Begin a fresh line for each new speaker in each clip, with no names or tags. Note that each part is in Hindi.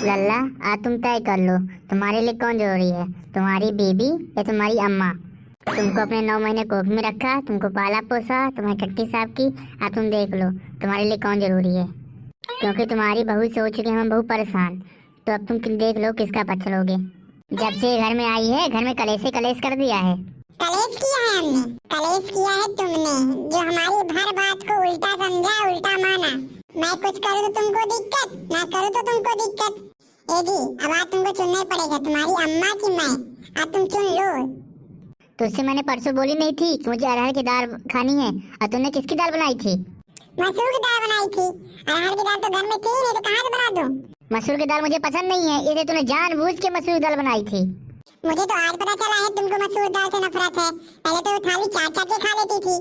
लल्ला, आज तुम तय कर लो, तुम्हारे लिए कौन जरूरी है, तुम्हारी बीबी या तुम्हारी अम्मा। तुमको अपने 9 महीने कोख में रखा, तुमको पाला पोसा, तुम्हारी टट्टी साहब की। आज तुम देख लो तुम्हारे लिए कौन जरूरी है, क्योंकि तुम्हारी बहू से हो चुके हम बहुत परेशान। तो अब तुम देख लो किसका पक्ष लोगे। जब से घर में आई है, घर में कलेश से कलेश कर दिया है।
कलेश किया है हमने, कलेश किया है तुमने, जो हमारी हर बात को उल्टा समझा, उल्टा माना। मैं कुछ करूँ तो तुमको दिक्कत, ना करूँ तो तुमको दिक्कत। ए जी, अब आज तुमको चुनना ही पड़ेगा, तुम्हारी अम्मा की मैं। अब तुम चुन लो।
तुझसे मैंने परसों बोली नहीं थी कि मुझे अरहर की दाल खानी है, और तुमने किसकी दाल बनाई थी?
मसूर की दाल बनाई थी। अरहर की दाल तो घर में थी नहीं, तो कहाँ से बना दूँ?
मसूर की दाल मुझे पसंद नहीं है, इसलिए तूने जानबूझ के मसूर की दाल बनाई थी।
मुझे तो आज पता चला है तुमको मसूर दाल से नफरत है। पहले तो वो थाली चाट चाट के खा लेती थी।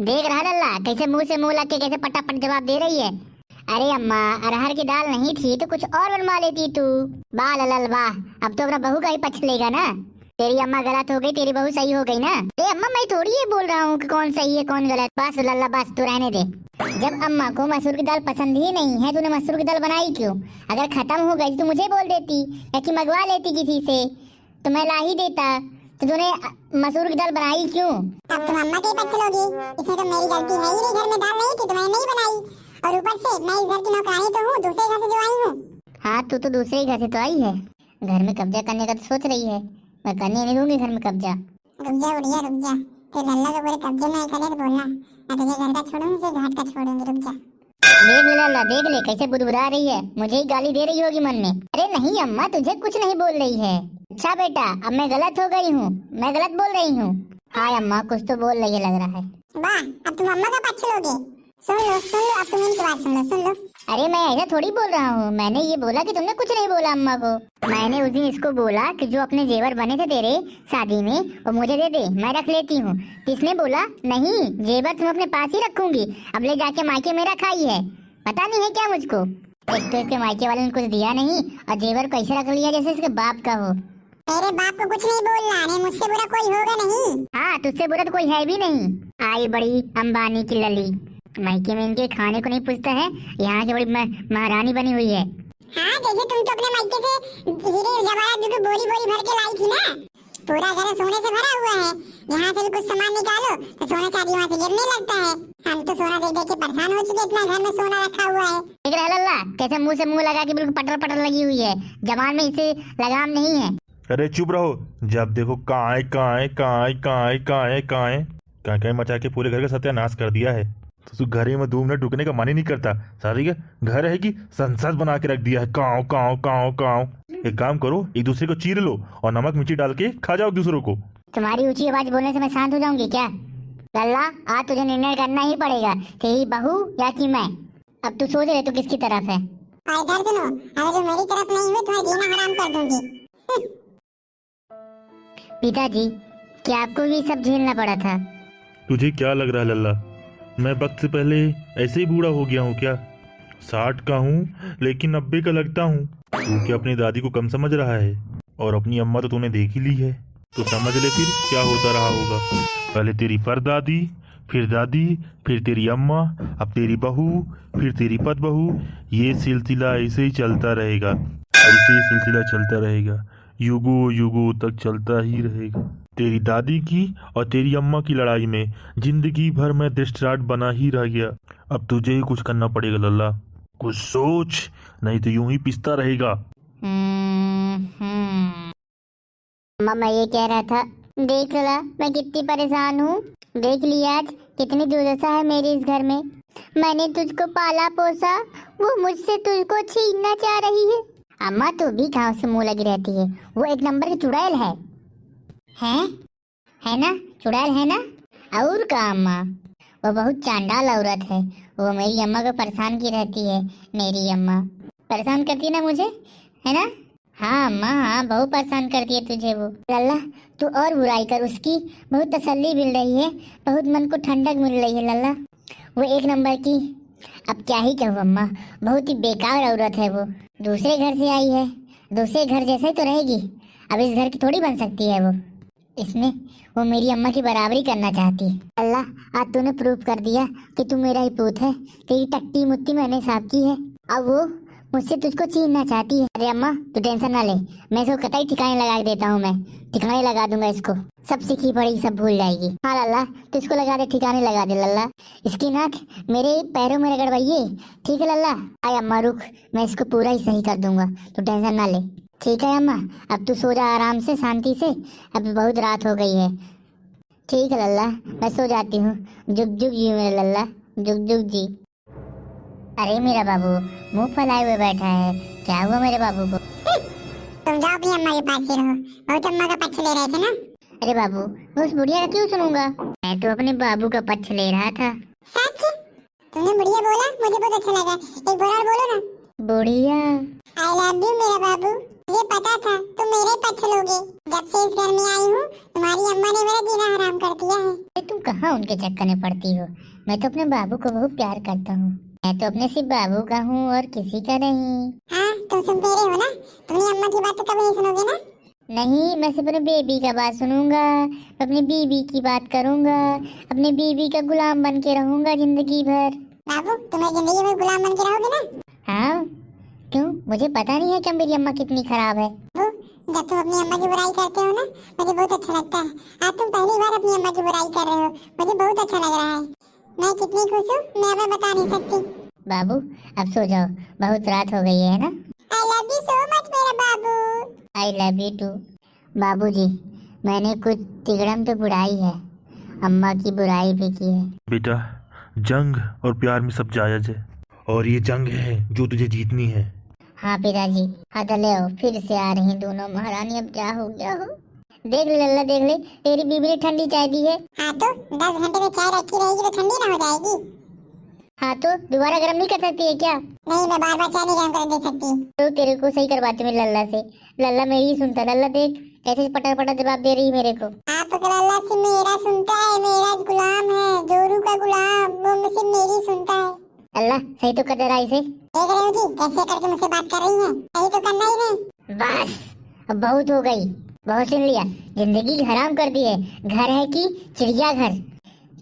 देख रहा लल्ला, कैसे मुंह से मुंह लग के कैसे पटापट जवाब दे रही है। अरे अम्मा, अरहर की दाल नहीं थी तो कुछ और बनवा लेती तू। वाह लल्ला वाह, अब तो अपना बहू का ही पक्ष लेगा ना। तेरी अम्मा गलत हो गई, तेरी बहू सही हो गई ना। ए अम्मा, मैं थोड़ी ये बोल रहा हूँ कि कौन सही है कौन गलत। बस लल्ला बस, तू रहने दे। जब अम्मा को मसूर की दाल पसंद ही नहीं है, तूने मसूर की दाल बनाई क्यों? अगर खत्म हो गई तो मुझे बोल देती, या कि मंगवा लेती किसी से, तो मैं ला ही देता। तो तूने मसूर की दाल बनाई क्यों?
अब तुम अम्मा के पक्ष लोगी। इसमें तो मेरी गलती है ही नहीं, घर में दाल नहीं थी तो मैंने नहीं बनाई। और ऊपर से मैं इस घर की नौकरानी तो हूँ, दूसरे घर से जो आई हूँ।
हाँ, तू तो दूसरे घर से तो आई है। घर में कब्जा करने का तो सोच रही है, मैं करने नहीं दूंगी घर में कब्जा।
रुक जा बुढ़िया, रुक जा। तो लल्ला को पूरे कब्जे में करे तो बोलना, मैं तुझे घर का छोड़ूंगी, से घाट का छोड़ूंगी। रुक जा।
देख ले लल्ला, देख ले कैसे बुदबुदा रही है, मुझे ही गाली दे रही होगी मन में। अरे नहीं अम्मा, तुझे कुछ नहीं बोल रही है। अच्छा बेटा, अब मैं गलत हो गई हूँ, मैं गलत बोल रही हूँ। हाँ अम्मा, कुछ तो बोल रही है लग रहा है।
वाह, अब तुम अम्मा का पक्ष लोगे। सुन लो, अब तुम इनकी बात सुन लो।
अरे मैं ऐसा थोड़ी बोल रहा हूँ, मैंने ये बोला कि तुमने कुछ नहीं बोला अम्मा को। मैंने उस दिन इसको बोला कि जो अपने जेवर बने थे तेरे शादी में, वो मुझे दे दे, मैं रख लेती हूँ। किसने बोला नहीं, जेवर तुम अपने पास ही रखूंगी, अब ले जाके मायके में रखाई है। पता नहीं है क्या मुझको? एक तो इसके मायके वाले ने कुछ दिया नहीं, और जेवर कैसे रख लिया जैसे इसके बाप का हो।
तेरे बाप को कुछ नहीं बोलना, नहीं मुझसे बुरा कोई होगा नहीं।
हाँ, तुझसे बुरा तो कोई है भी नहीं। आई बड़ी अंबानी की लली, मायके में इनके खाने को नहीं पूछता है, यहाँ की बड़ी महारानी बनी हुई है।
हाँ, जैसे तुम तो अपने मायके से हीरे जवाहरात जो बोरी बोरी भर के लाई थी ना। पूरा घर सोने से भरा हुआ है, यहाँ से भी कुछ सामान निकालो तो सोना चांदी वहाँ से गिरने लगता है। हम तो सोना देख देख के परेशान हो चुके, इतना घर में सोना रखा हुआ है।
देख रहा है लल्ला, कैसे मुंह से मुंह लगा के बिल्कुल पटर पटर लगी हुई है, जबान में इसे लगाम नहीं है।
अरे चुप रहो, जब देखो काए काए काए काए काए काए काए काए मचा के पूरे घर का सत्यानाश कर दिया है। तो घर में 2 मिनट रुकने का मन ही नहीं करता। सारी का घर है कि संसद बना के रख दिया है, काव काव काव काव। एक काम करो, एक दूसरे को चीर लो और नमक मिर्ची डाल के खा जाओ दूसरों को।
तुम्हारी ऊंची आवाज बोलने से मैं शांत हो जाऊंगी क्या? लल्ला, आज तुझे निर्णय करना ही पड़ेगा, तेरी बहू या कि मैं। अब तू सोच ले तू किसकी तरफ है।
और इधर सुनो, अगर जो मेरी तरफ नहीं हुई तुम्हारा जीना हराम कर दूंगी।
पिताजी, क्या आपको भी सब झेलना पड़ा था?
तुझे क्या लग रहा है लल्ला, मैं वक्त से पहले ऐसे ही बूढ़ा हो गया हूँ क्या? 60 का हूँ लेकिन 90 का लगता हूँ। तू क्या अपनी दादी को कम समझ रहा है? और अपनी अम्मा तो तूने देख ही ली है, तो समझ ले फिर क्या होता रहा होगा। पहले तेरी परदादी, फिर दादी, फिर तेरी अम्मा, अब तेरी बहू, फिर तेरी पद बहू। ये सिलसिला ऐसे ही चलता रहेगा, ऐसे ही सिलसिला चलता रहेगा, युगों युगों तक चलता ही रहेगा। तेरी दादी की और तेरी अम्मा की लड़ाई में जिंदगी भर मैं दृष्टराट बना ही रह गया। अब तुझे ही कुछ करना पड़ेगा लल्ला, कुछ सोच, नहीं तो यूं ही पिसता रहेगा।
अम्मा, मैं ये कह रहा था, देख ला मैं कितनी परेशान हूँ। देख लिया आज कितनी दुर्दशा है मेरी इस घर में। मैंने तुझको पाला पोसा, वो मुझसे तुझको छीनना चाह रही है। अम्मा, तू भी घाव से मुंह लगी रहती है, वो एक नंबर की चुड़ैल है ना? चुड़ैल है ना? और का अम्मा, वो बहुत चांडाल औरत है। वो मेरी अम्मा को परेशान की रहती है। मेरी अम्मा परेशान करती है ना मुझे, है ना? हाँ अम्मा, हाँ बहुत परेशान करती है तुझे वो। लल्ला, तू और बुराई कर उसकी, बहुत तसल्ली मिल रही है, बहुत मन को ठंडक मिल रही है लल्ला। वो एक नंबर की, अब क्या ही कहूँ अम्मा, बहुत ही बेकार औरत है वो। दूसरे घर से आई है, दूसरे घर जैसे ही तो रहेगी, अब इस घर की थोड़ी बन सकती है वो। इसमें वो मेरी अम्मा की बराबरी करना चाहती है। अल्लाह, आज तूने प्रूफ कर दिया कि तू मेरा ही पूत है। तेरी टट्टी मुट्टी मैंने साफ की है। अब वो मुझसे तुझको छीनना चाहती है। अरे अम्मा तू टेंशन ना ले, मैं इसको कतई ठिकाने लगा के देता हूँ। मैं ठिकाने लगा दूंगा इसको, सब सीखी पड़ी सब भूल जाएगी। हाँ लल्ला तू इसको लगा दे, ठिकाने लगा दे लल्ला। इसकी नाक मेरे पैरों में रगड़वाइए, ठीक है लल्ला। आय अम्मा रुक, मैं इसको पूरा ही सही कर दूंगा, तू टेंशन ना ले। ठीक है अम्मा, अब तू सो जा आराम से शांति से, अब बहुत रात हो गई है। ठीक है लल्ला, मैं सो जाती हूँ। जुग जुग जी मेरे लल्ला, जुग जुग जी। अरे मेरा बाबू मुंह फैलाए हुए बैठा है, क्या हुआ मेरे बाबू को?
तुम जाओ अपनी अम्मा के पास ही रहो, बहुत अम्मा का पक्ष ले रहे थे ना।
अरे बाबू मैं उस बुढ़िया का क्यों सुनूंगा, मैं तो अपने बाबू का पक्ष ले रहा था।
सच? तुमने बुढ़िया बोला, मुझे बहुत अच्छा लगा। एक बार और बोलो ना।
बुढ़िया
आई लव यू मेरा बाबू। मुझे पता था तुम मेरे पक्ष लोगे। जब से इस घर में आई हूँ तुम्हारी अम्मा ने मेरा जीना हराम कर दिया है।
अरे तुम कहाँ उनके चक्कर में पड़ती हो, मैं तो अपने बाबू को बहुत प्यार करता हूँ। मैं तो अपने सिर्फ बाबू का हूँ और किसी का नहीं।
हाँ तुम सुन रहे हो ना, तुमने अम्मा की बात तो कभी नहीं सुनोगे ना।
नहीं, मैं सिर्फ अपने बेबी का बात सुनूंगा, अपनी बीबी की बात करूंगा, अपनी बीबी का गुलाम बन के रहूंगा जिंदगी भर।
बाबू तुम्हें जिंदगी में गुलाम बन के रहोगे ना।
हाँ क्यों, मुझे पता नहीं है कि मेरी अम्मा कितनी खराब है।
बाबू जब तुम अपनी अम्मा की बुराई करते हो ना, मुझे बहुत अच्छा लगता है। आज तुम पहली बार अपनी अम्मा की बुराई कर रहे हो, मुझे बहुत अच्छा लग रहा है। मैं कितनी खुश हूँ मैं अभी बता नहीं सकती।
बाबू अब सो जाओ, बहुत रात हो गई है ना।
I love you so much मेरा बाबू।
I love you too. बाबूजी मैंने कुछ तिगड़म तो बुराई है, अम्मा की बुराई भी की है।
बेटा जंग और प्यार में सब जायज है, और ये जंग है जो तुझे जीतनी है।
हाँ पिताजी, हाँ तो ले आओ, फिर से आ रही दोनों महारानी। अब क्या हो गया हो, देख ले लल्ला देख ले, तेरी बीबी ने ठंडी चाय दी है।
हाँ तो 10 घंटे में चाय रखी रहेगी तो ठंडी ना हो जाएगी।
हाँ तो दोबारा गर्म नहीं कर सकती है क्या?
नहीं मैं बार बार चाय नहीं गर्म कर दे सकती।
तो तेरे को सही करवाती मैं लल्ला से, लल्ला मेरी ही सुनता। लल्ला देख कैसे पटर पटर जवाब दे रही है मेरे को।
आप अगर अल्लाह से मेरा सुनता है, मेरा गुलाम है, जोरू का गुलाम, वो मुझसे मेरी सुनता है।
अल्लाह सही तो कर दे रहा है इसे।
देख रहे हो जी कैसे करके मुझसे बात कर रही है, सही तो करना ही नहीं।
बस अब बहुत हो गई, बहुत सुन लिया, जिंदगी हराम कर दी है। घर है कि चिड़ियाघर,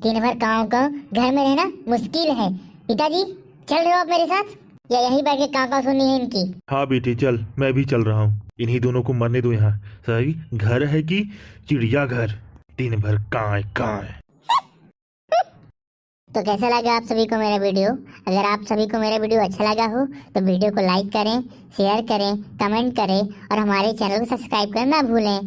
दिन भर काँव काँव, घर में रहना मुश्किल है। पिताजी चल रहे हो आप मेरे साथ, या यही बैठ के काँव काँव सुननी है इनकी?
हाँ बेटी चल, मैं भी चल रहा हूँ। इन्हीं दोनों को मरने दो यहाँ। सही घर है कि चिड़ियाघर, दिन भर कांय कांय।
तो कैसा लगा आप सभी को मेरा वीडियो? अगर आप सभी को मेरा वीडियो अच्छा लगा हो तो वीडियो को लाइक करें, शेयर करें, कमेंट करें और हमारे चैनल को सब्सक्राइब करना ना भूलें।